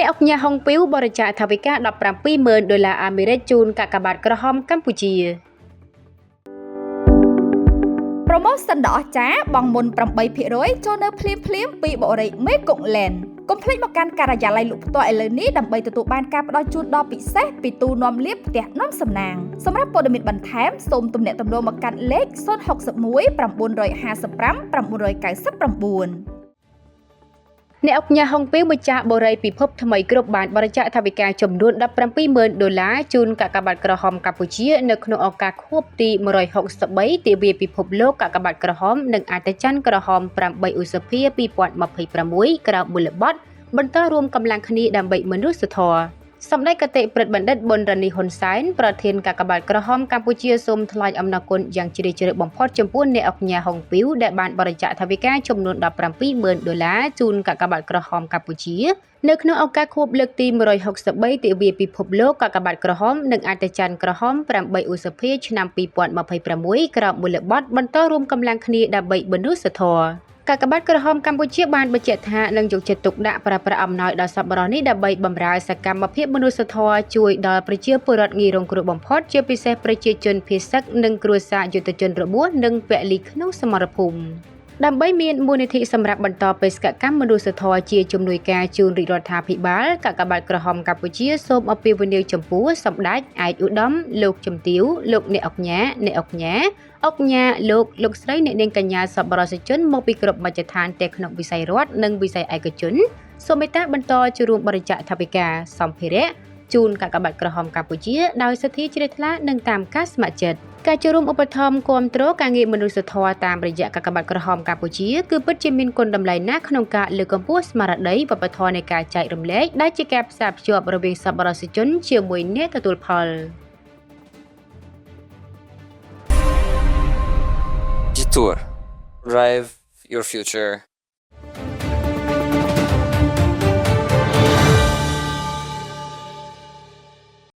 អ្នកអង្គញាហុងពីវបរិច្ចាគថវិកា$17,000អាមេរិកជូនកាកបាទក្រហមកម្ពុជា ប្រូម៉ូសិនដ៏អស្ចារ្យបងមុន 8% ចូលនៅភ្លាមពីបរិយាមេកុងឡែន កុំភ្លេចមកកាន់ការិយាល័យលក់ផ្ទាល់ឥឡូវនេះដើម្បីទទួលបានការផ្ដល់ជូនដ៏ពិសេសពីទូនាំលៀបផ្ទះនាំសំណាងសម្រាប់ព័ត៌មានបន្ថែមសូមទំនាក់ទំនងមកកាន់លេខ 061 955 999 អ្នកអង្គញាហុងពីវម្ចាស់បូរីពិភពថ្មីគ្រប់បានបរិច្ចាគថវិកាចំនួន$17,000ជូនកាកបាទក្រហមកម្ពុជានៅក្នុងឱកាសខួបទី163ទិវាពិភពលោកកាកបាទក្រហមនិងអត្តច័ន្ទក្រហម8ឧសភា2026ក្រៅមូលបត្របន្តរួមកម្លាំងគ្នាដើម្បីមនុស្សធម៌សម្ដេចគតិប្រិទ្ធបណ្ឌិតប៊ុនរ៉ានីហ៊ុនសែនប្រធានកាកបាទក្រហមកម្ពុជាសូមថ្លែងអំណរគុណយ៉ាងជ្រាលជ្រៅបំផុតចំពោះអ្នកអង្គញាហុងពីវដែលបានបរិច្ចាគថវិកាចំនួន$17,000ជូនកាកបាទក្រហមកម្ពុជានៅក្នុងឱកាសខួបលើកទី163ទិវាពិភពលោកកាកបាទក្រហមនិងអត្តច័ន្ទក្រហម8ឧសភាឆ្នាំ2026ក្រៅមូលបត្របន្តរួមកម្លាំងគ្នាដើម្បីមនុស្សធម៌កាកបាទក្រហមកម្ពុជាបានបញ្ជាក់ថានឹងយកចិត្តទុកដាក់ប្រើប្រាស់អំណោយដល់សប្បុរសនេះដើម្បីបម្រើសកម្មភាពមនុស្សធម៌ជួយដល់ប្រជាពលរដ្ឋងាយរងគ្រោះបំផុតជាពិសេសប្រជាជនភៀសសឹកនិងគ្រួសារយុទ្ធជនរបួសនិងពលិក្នុងសមរភូមិដើម្បីមានមូលនិធិសម្រាប់បន្តបេសកកម្មមនុស្សធម៌ជាជំនួយការជូនរាជរដ្ឋាភិបាលកាកបាទក្រហមកម្ពុជាសូមអពាហ៍វិនាវចំពោះសម្ដេចឯកឧត្តមលោកជំទាវលោកអ្នកអង្គញាលោកស្រីអ្នកនាងកញ្ញាសប្បុរសជនមកពីគ្រប់មជ្ឈដ្ឋានទាំងក្នុងវិស័យរដ្ឋនិងវិស័យឯកជនសូមមេត្តាបន្តចូលរួមបរិច្ចាគថវិកាសម្ភារៈជូនកាកបាទក្រហមកម្ពុជាដោយសទ្ធាជ្រះថ្លានិងតាមការស្ម័គ្រចិត្តការចូលរួមឧបត្ថម្ភគាំទ្រការងារមនុស្សធម៌តាមរយៈកាកបាទក្រហមកម្ពុជាគឺពិតជាមានគុណតម្លៃណាស់ក្នុងការលើកកម្ពស់ស្មារតីវប្បធម៌នៃការចែករំលែកដែលជាការផ្សារភ្ជាប់រវាងសប្បុរសជនជាមួយអ្នកទទួលផល Detour. Drive your future.